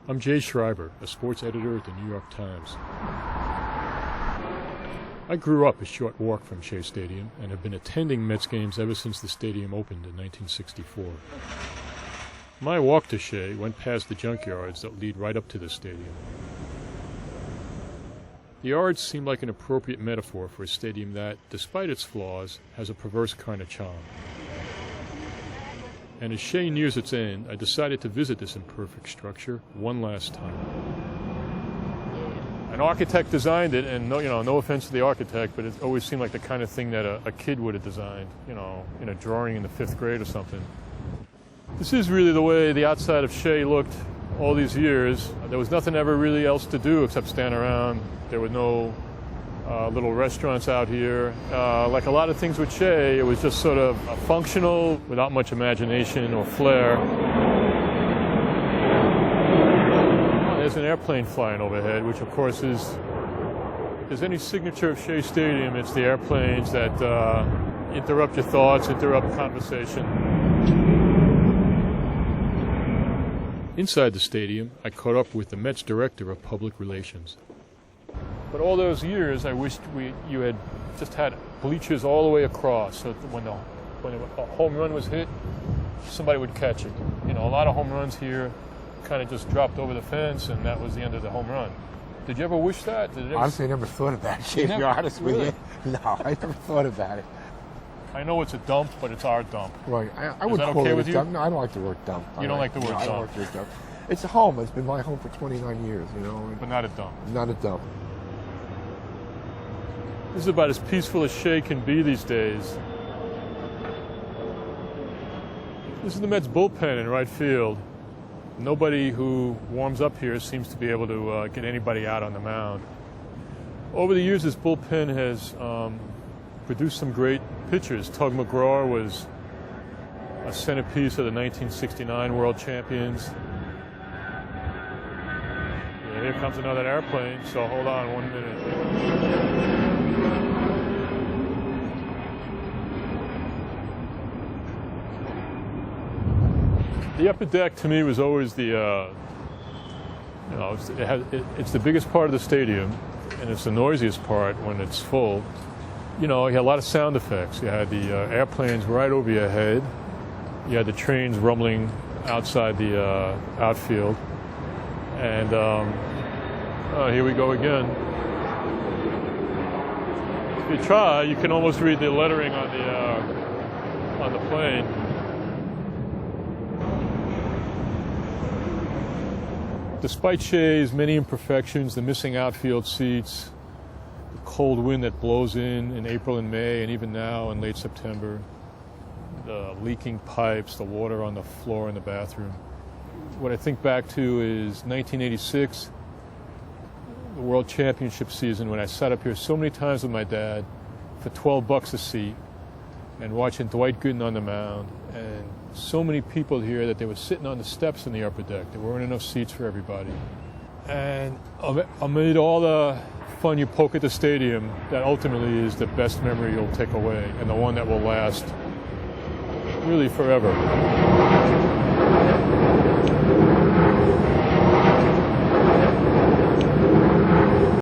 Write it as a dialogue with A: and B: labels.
A: I'm Jay Schreiber, a sports editor at the New York Times. I grew up a short walk from Shea Stadium and have been attending Mets games ever since the stadium opened in 1964. My walk to Shea went past the junkyards that lead right up to the stadium. The yards seem like an appropriate metaphor for a stadium that, despite its flaws, has a perverse kind of charm. And as Shea nears its end, I decided to visit this imperfect structure one last time. An architect designed it, and no offense to the architect, but it always seemed like the kind of thing that a kid would have designed, in a drawing in the 5th grade or something. This is really the way the outside of Shea looked all these years. There was nothing ever really else to do except stand around. There were no little restaurants out here. Like a lot of things with Shea, it was just sort of functional, without much imagination or flair. There's an airplane flying overhead, which of course is, if there's any signature of Shea Stadium, it's the airplanes that interrupt your thoughts, interrupt conversation. Inside the stadium, I caught up with the Mets director of public relations. But all those years, I wished you had just had bleachers all the way across, so that when a home run was hit, somebody would catch it. A lot of home runs here kind of just dropped over the fence, and that was the end of the home run. Did you ever wish that?
B: Honestly, I never thought of that, to be honest with you. No, I never thought about it.
A: I know it's a dump, but it's our dump.
B: Right. I would call it a dump. No, I don't like the word dump.
A: You don't like the word dump?
B: I don't like the word dump. It's a home. It's been my home for 29 years,
A: But not a dump.
B: Not a dump.
A: This is about as peaceful as Shea can be these days. This is the Mets bullpen in right field. Nobody who warms up here seems to be able to get anybody out on the mound. Over the years, this bullpen has produced some great pitchers. Tug McGraw was a centerpiece of the 1969 World Champions. Yeah, here comes another airplane, so hold on 1 minute. The upper deck to me was always the, it's the biggest part of the stadium, and it's the noisiest part when it's full. You had a lot of sound effects. You had the airplanes right over your head. You had the trains rumbling outside the outfield. And here we go again. If you try, you can almost read the lettering on the plane. Despite Shea's many imperfections, the missing outfield seats, the cold wind that blows in April and May, and even now in late September, the leaking pipes, the water on the floor in the bathroom. What I think back to is 1986, the World Championship season, when I sat up here so many times with my dad for $12 a seat and watching Dwight Gooden on the mound, and so many people here that they were sitting on the steps in the upper deck. There weren't enough seats for everybody. And amid all the fun you poke at the stadium, that ultimately is the best memory you'll take away, and the one that will last really forever.